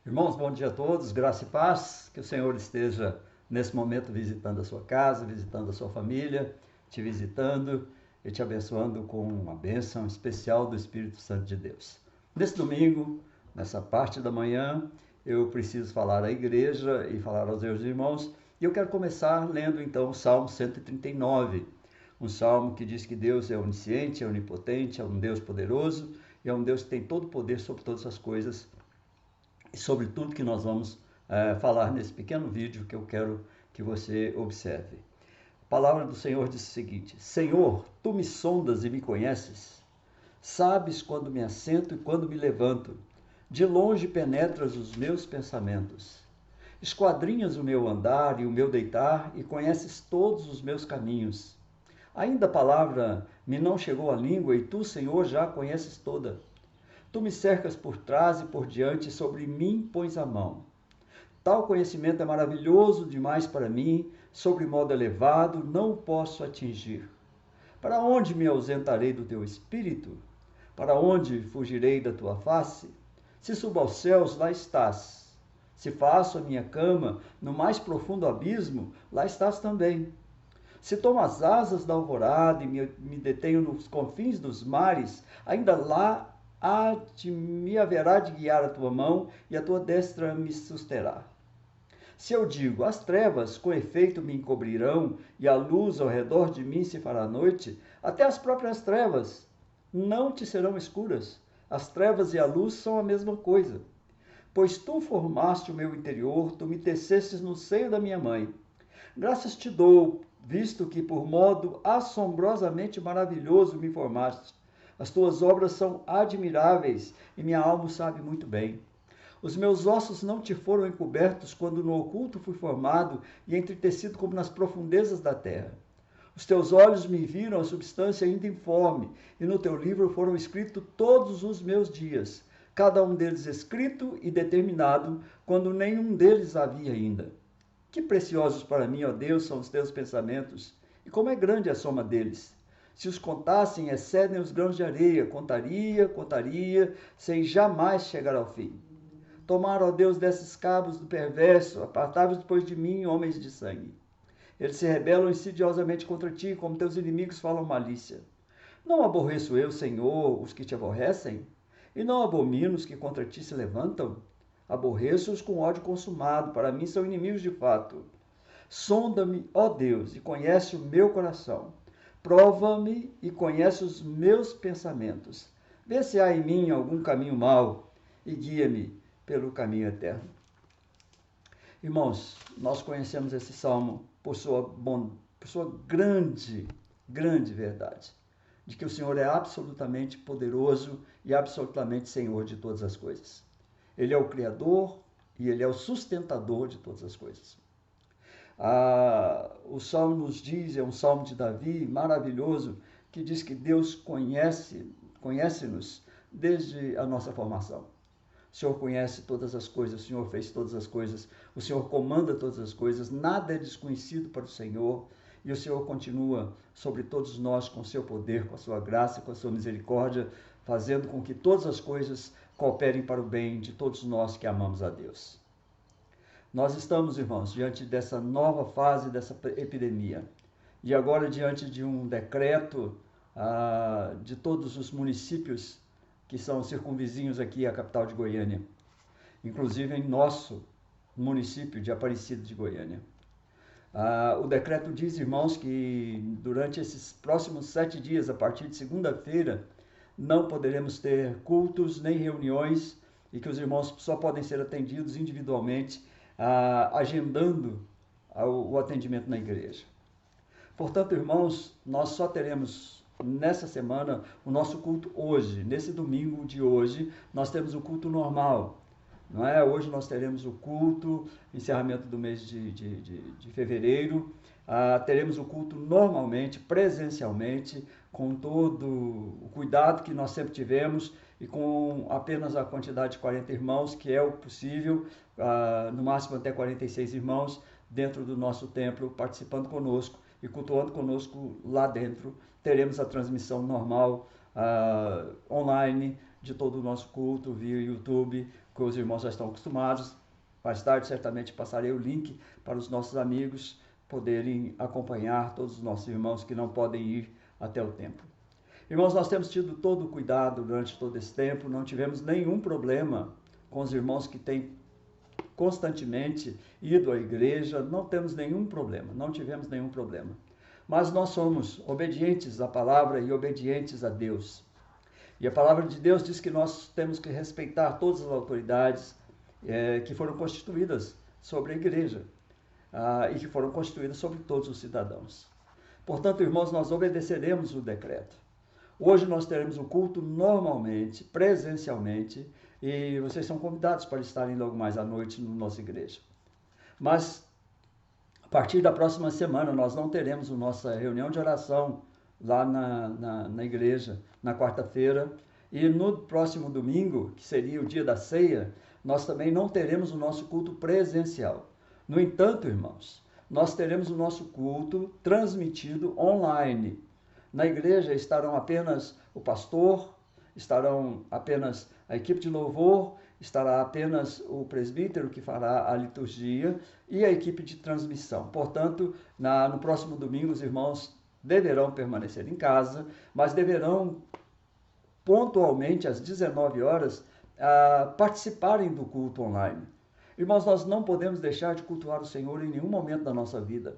Irmãos, bom dia a todos, graça e paz, que o Senhor esteja nesse momento visitando a sua casa, visitando a sua família, te visitando e te abençoando com uma bênção especial do Espírito Santo de Deus. Nesse domingo, nessa parte da manhã, eu preciso falar à igreja e falar aos meus irmãos, e eu quero começar lendo então o Salmo 139, um salmo que diz que Deus é onisciente, é onipotente, é um Deus poderoso e é um Deus que tem todo o poder sobre todas as coisas e sobre tudo que nós vamos falar nesse pequeno vídeo que eu quero que você observe. A palavra do Senhor diz o seguinte: Senhor, tu me sondas e me conheces, sabes quando me assento e quando me levanto, de longe penetras os meus pensamentos. Esquadrinhas o meu andar e o meu deitar e conheces todos os meus caminhos. Ainda a palavra me não chegou à língua e tu, Senhor, já a conheces toda. Tu me cercas por trás e por diante, e sobre mim pões a mão. Tal conhecimento é maravilhoso demais para mim, sobre modo elevado, não o posso atingir. Para onde me ausentarei do teu espírito? Para onde fugirei da tua face? Se subo aos céus, lá estás. Se faço a minha cama no mais profundo abismo, lá estás também. Se tomo as asas da alvorada e me detenho nos confins dos mares, ainda lá me haverá de guiar a tua mão e a tua destra me susterá. Se eu digo, as trevas com efeito me encobrirão e a luz ao redor de mim se fará noite, até as próprias trevas não te serão escuras. As trevas e a luz são a mesma coisa. Pois tu formaste o meu interior, tu me tecestes no seio da minha mãe. Graças te dou, visto que por modo assombrosamente maravilhoso me formaste. As tuas obras são admiráveis e minha alma sabe muito bem. Os meus ossos não te foram encobertos quando no oculto fui formado e entretecido como nas profundezas da terra. Os teus olhos me viram a substância ainda informe, e no teu livro foram escritos todos os meus dias, cada um deles escrito e determinado, quando nenhum deles havia ainda. Que preciosos para mim, ó Deus, são os teus pensamentos, e como é grande a soma deles. Se os contassem, excedem os grãos de areia, contaria, sem jamais chegar ao fim. Tomar, ó Deus, desses cabos do perverso, apartai-vos depois de mim, homens de sangue. Eles se rebelam insidiosamente contra ti, como teus inimigos falam malícia. Não aborreço eu, Senhor, os que te aborrecem? E não abomino os que contra ti se levantam? Aborreço-os com ódio consumado, para mim são inimigos de fato. Sonda-me, ó Deus, e conhece o meu coração. Prova-me e conhece os meus pensamentos. Vê se há em mim algum caminho mau e guia-me pelo caminho eterno. Irmãos, nós conhecemos esse salmo por sua grande verdade, de que o Senhor é absolutamente poderoso e absolutamente Senhor de todas as coisas. Ele é o Criador e Ele é o sustentador de todas as coisas. O salmo nos diz, é um salmo de Davi maravilhoso, que diz que Deus conhece-nos desde a nossa formação. O Senhor conhece todas as coisas, o Senhor fez todas as coisas, o Senhor comanda todas as coisas, nada é desconhecido para o Senhor, e o Senhor continua sobre todos nós com o seu poder, com a sua graça, com a sua misericórdia, fazendo com que todas as coisas cooperem para o bem de todos nós que amamos a Deus. Nós estamos, irmãos, diante dessa nova fase dessa epidemia, e agora diante de um decreto de todos os municípios que são circunvizinhos aqui à capital de Goiânia, inclusive em nosso município de Aparecida de Goiânia. O decreto diz, irmãos, que durante esses próximos 7 dias, a partir de segunda-feira, não poderemos ter cultos nem reuniões e que os irmãos só podem ser atendidos individualmente, agendando o atendimento na igreja. Portanto, irmãos, nós só teremos nessa semana o nosso culto hoje, nesse domingo de hoje, nós temos o culto normal, não é? Hoje nós teremos o culto, encerramento do mês de fevereiro, teremos o culto normalmente, presencialmente, com todo o cuidado que nós sempre tivemos e com apenas a quantidade de 40 irmãos, que é o possível, no máximo até 46 irmãos, dentro do nosso templo, participando conosco e cultuando conosco lá dentro. Teremos a transmissão normal, online, de todo o nosso culto via YouTube, que os irmãos já estão acostumados. Mais tarde, certamente, passarei o link para os nossos amigos poderem acompanhar todos os nossos irmãos que não podem ir até o templo. Irmãos, nós temos tido todo o cuidado durante todo esse tempo, não tivemos nenhum problema com os irmãos que têm constantemente ido à igreja, não temos nenhum problema, não tivemos nenhum problema. Mas nós somos obedientes à palavra e obedientes a Deus. E a palavra de Deus diz que nós temos que respeitar todas as autoridades que foram constituídas sobre a igreja e que foram constituídas sobre todos os cidadãos. Portanto, irmãos, nós obedeceremos o decreto. Hoje nós teremos o culto normalmente, presencialmente, e vocês são convidados para estarem logo mais à noite na nossa igreja. Mas, a partir da próxima semana, nós não teremos a nossa reunião de oração lá na igreja, na quarta-feira, e no próximo domingo, que seria o dia da ceia, nós também não teremos o nosso culto presencial. No entanto, irmãos, nós teremos o nosso culto transmitido online. Na igreja estarão apenas o pastor, estarão apenas a equipe de louvor, estará apenas o presbítero que fará a liturgia e a equipe de transmissão. Portanto, no próximo domingo os irmãos deverão permanecer em casa, mas deverão pontualmente às 19 horas participarem do culto online. Irmãos, nós não podemos deixar de cultuar o Senhor em nenhum momento da nossa vida,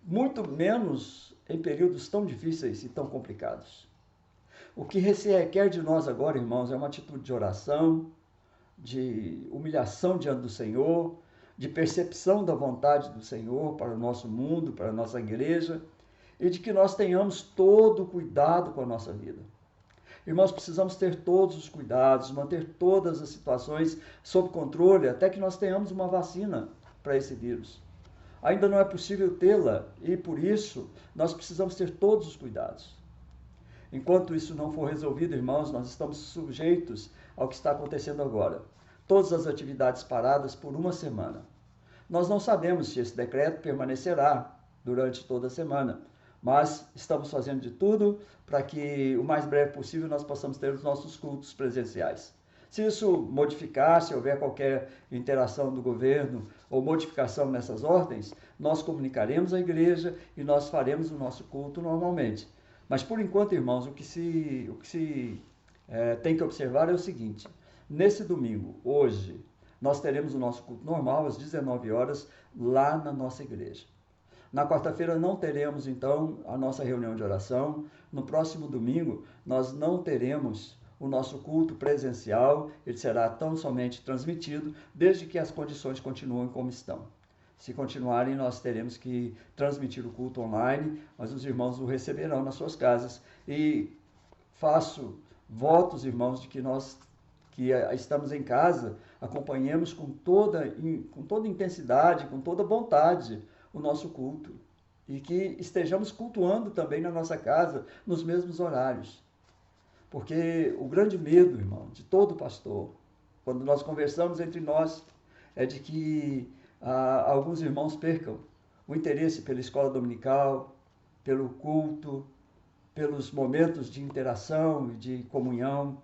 muito menos em períodos tão difíceis e tão complicados. O que se requer de nós agora, irmãos, é uma atitude de oração, de humilhação diante do Senhor, de percepção da vontade do Senhor para o nosso mundo, para a nossa igreja, e de que nós tenhamos todo o cuidado com a nossa vida. Irmãos, precisamos ter todos os cuidados, manter todas as situações sob controle, até que nós tenhamos uma vacina para esse vírus. Ainda não é possível tê-la e, por isso, nós precisamos ter todos os cuidados. Enquanto isso não for resolvido, irmãos, nós estamos sujeitos ao que está acontecendo agora. Todas as atividades paradas por uma semana. Nós não sabemos se esse decreto permanecerá durante toda a semana, mas estamos fazendo de tudo para que o mais breve possível nós possamos ter os nossos cultos presenciais. Se isso modificar, se houver qualquer interação do governo ou modificação nessas ordens, nós comunicaremos à igreja e nós faremos o nosso culto normalmente. Mas por enquanto, irmãos, o que se tem que observar é o seguinte: nesse domingo, hoje, nós teremos o nosso culto normal às 19 horas lá na nossa igreja. Na quarta-feira não teremos, então, a nossa reunião de oração. No próximo domingo, nós não teremos o nosso culto presencial, ele será tão somente transmitido, desde que as condições continuem como estão. Se continuarem, nós teremos que transmitir o culto online, mas os irmãos o receberão nas suas casas. E faço votos, irmãos, de que nós que estamos em casa, acompanhemos com toda intensidade, com toda vontade, o nosso culto. E que estejamos cultuando também na nossa casa, nos mesmos horários. Porque o grande medo, irmão, de todo pastor, quando nós conversamos entre nós, é de que alguns irmãos percam o interesse pela escola dominical, pelo culto, pelos momentos de interação e de comunhão,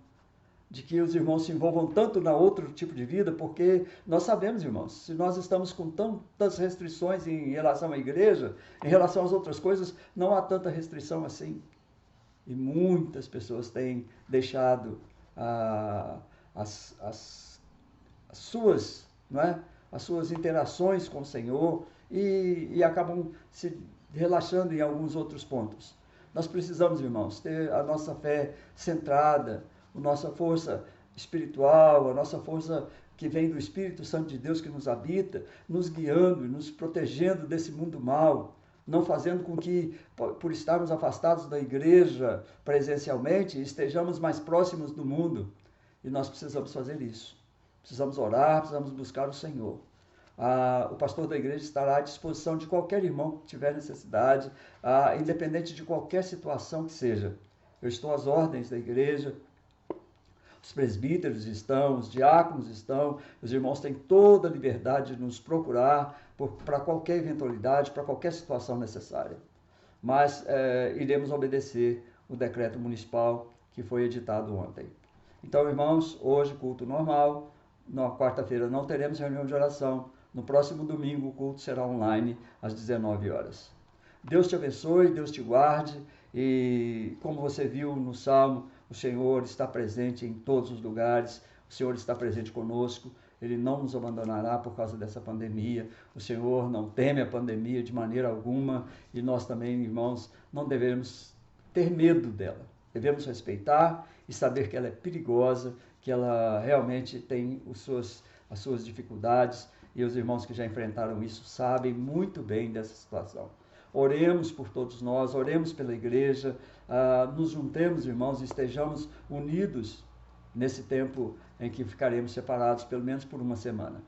de que os irmãos se envolvam tanto na outro tipo de vida, porque nós sabemos, irmãos, se nós estamos com tantas restrições em relação à igreja, em relação às outras coisas, não há tanta restrição assim. E muitas pessoas têm deixado as suas interações com o Senhor e acabam se relaxando em alguns outros pontos. Nós precisamos, irmãos, ter a nossa fé centrada, a nossa força espiritual, a nossa força que vem do Espírito Santo de Deus que nos habita, nos guiando e nos protegendo desse mundo mal, não fazendo com que, por estarmos afastados da igreja presencialmente, estejamos mais próximos do mundo. E nós precisamos fazer isso. Precisamos orar, precisamos buscar o Senhor. O pastor da igreja estará à disposição de qualquer irmão que tiver necessidade, independente de qualquer situação que seja. Eu estou às ordens da igreja, os presbíteros estão, os diáconos estão, os irmãos têm toda a liberdade de nos procurar para qualquer eventualidade, para qualquer situação necessária. Mas iremos obedecer o decreto municipal que foi editado ontem. Então, irmãos, hoje culto normal, na quarta-feira não teremos reunião de oração, no próximo domingo o culto será online às 19 horas. Deus te abençoe, Deus te guarde e como você viu no Salmo, o Senhor está presente em todos os lugares, o Senhor está presente conosco, Ele não nos abandonará por causa dessa pandemia, o Senhor não teme a pandemia de maneira alguma e nós também, irmãos, não devemos ter medo dela, devemos respeitar e saber que ela é perigosa, que ela realmente tem as suas dificuldades e os irmãos que já enfrentaram isso sabem muito bem dessa situação. Oremos por todos nós, oremos pela igreja, nos juntemos, irmãos, e estejamos unidos nesse tempo em que ficaremos separados, pelo menos por uma semana.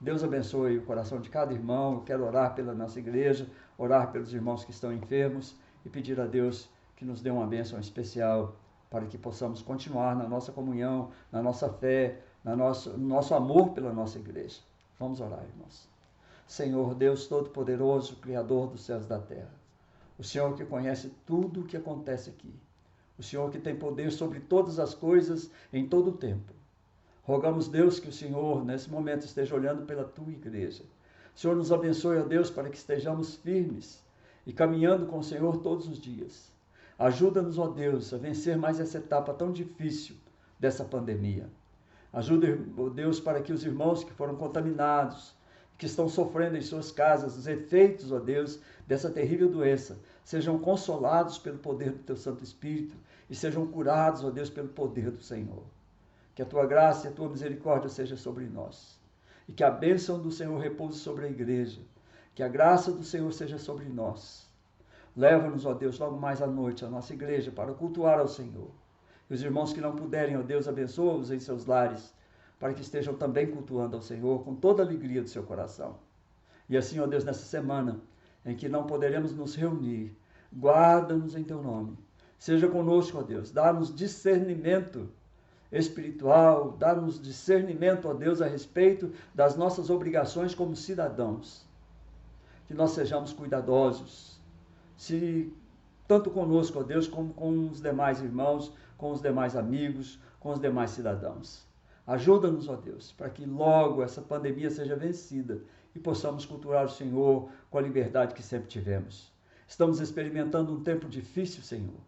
Deus abençoe o coração de cada irmão. Eu quero orar pela nossa igreja, orar pelos irmãos que estão enfermos e pedir a Deus que nos dê uma bênção especial para que possamos continuar na nossa comunhão, na nossa fé, no nosso amor pela nossa igreja. Vamos orar, irmãos. Senhor Deus Todo-Poderoso, Criador dos céus e da terra, o Senhor que conhece tudo o que acontece aqui, o Senhor que tem poder sobre todas as coisas em todo o tempo. Rogamos, Deus, que o Senhor, nesse momento, esteja olhando pela tua igreja. O Senhor nos abençoe, ó Deus, para que estejamos firmes e caminhando com o Senhor todos os dias. Ajuda-nos, ó Deus, a vencer mais essa etapa tão difícil dessa pandemia. Ajuda, ó Deus, para que os irmãos que foram contaminados, que estão sofrendo em suas casas os efeitos, ó Deus, dessa terrível doença, sejam consolados pelo poder do teu Santo Espírito e sejam curados, ó Deus, pelo poder do Senhor. Que a tua graça e a tua misericórdia seja sobre nós e que a bênção do Senhor repouse sobre a igreja, que a graça do Senhor seja sobre nós. Leva-nos, ó Deus, logo mais à noite, à nossa igreja, para cultuar ao Senhor. E os irmãos que não puderem, ó Deus, abençoa-os em seus lares, para que estejam também cultuando ao Senhor com toda a alegria do seu coração. E assim, ó Deus, nessa semana em que não poderemos nos reunir, guarda-nos em teu nome. Seja conosco, ó Deus, dá-nos discernimento espiritual, dá-nos discernimento, ó Deus, a respeito das nossas obrigações como cidadãos. Que nós sejamos cuidadosos, tanto conosco, ó Deus, como com os demais irmãos, com os demais amigos, com os demais cidadãos. Ajuda-nos, ó Deus, para que logo essa pandemia seja vencida e possamos cultuar o Senhor com a liberdade que sempre tivemos. Estamos experimentando um tempo difícil, Senhor,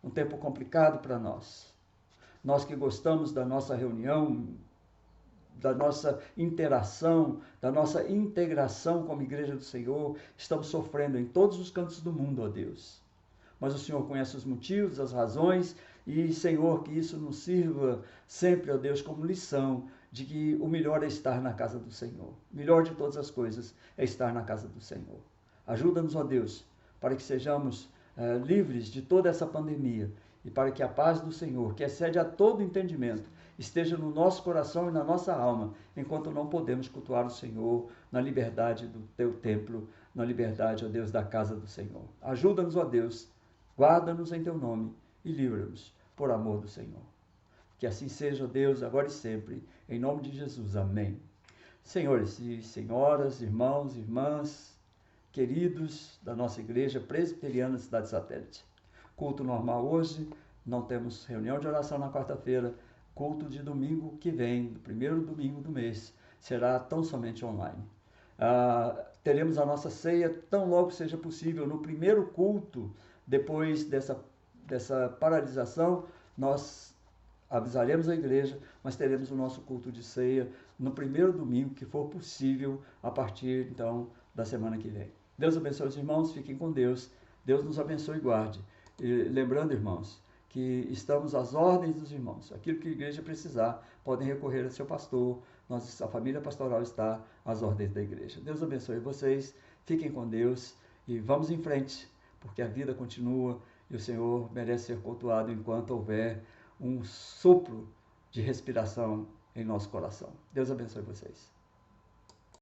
um tempo complicado para nós. Nós que gostamos da nossa reunião, da nossa interação, da nossa integração como Igreja do Senhor, estamos sofrendo em todos os cantos do mundo, ó Deus. Mas o Senhor conhece os motivos, as razões, e, Senhor, que isso nos sirva sempre, ó Deus, como lição de que o melhor é estar na casa do Senhor. O melhor de todas as coisas é estar na casa do Senhor. Ajuda-nos, ó Deus, para que sejamos livres de toda essa pandemia e para que a paz do Senhor, que excede a todo entendimento, esteja no nosso coração e na nossa alma, enquanto não podemos cultuar o Senhor na liberdade do teu templo, na liberdade, ó Deus, da casa do Senhor. Ajuda-nos, ó Deus, guarda-nos em teu nome e livra-nos por amor do Senhor. Que assim seja, ó Deus, agora e sempre, em nome de Jesus. Amém. Senhores e senhoras, irmãos e irmãs, queridos da nossa igreja presbiteriana Cidade Satélite. Culto normal hoje, não temos reunião de oração na quarta-feira, culto de domingo que vem, do primeiro domingo do mês, será tão somente online. Teremos a nossa ceia tão logo seja possível. No primeiro culto, depois dessa paralisação, nós avisaremos a igreja, mas teremos o nosso culto de ceia no primeiro domingo que for possível, a partir então da semana que vem. Deus abençoe os irmãos, fiquem com Deus, Deus nos abençoe e guarde. E lembrando, irmãos, que estamos às ordens dos irmãos. Aquilo que a igreja precisar, podem recorrer ao seu pastor. A família pastoral está às ordens da igreja. Deus abençoe vocês, fiquem com Deus e vamos em frente, porque a vida continua e o Senhor merece ser cultuado enquanto houver um sopro de respiração em nosso coração. Deus abençoe vocês.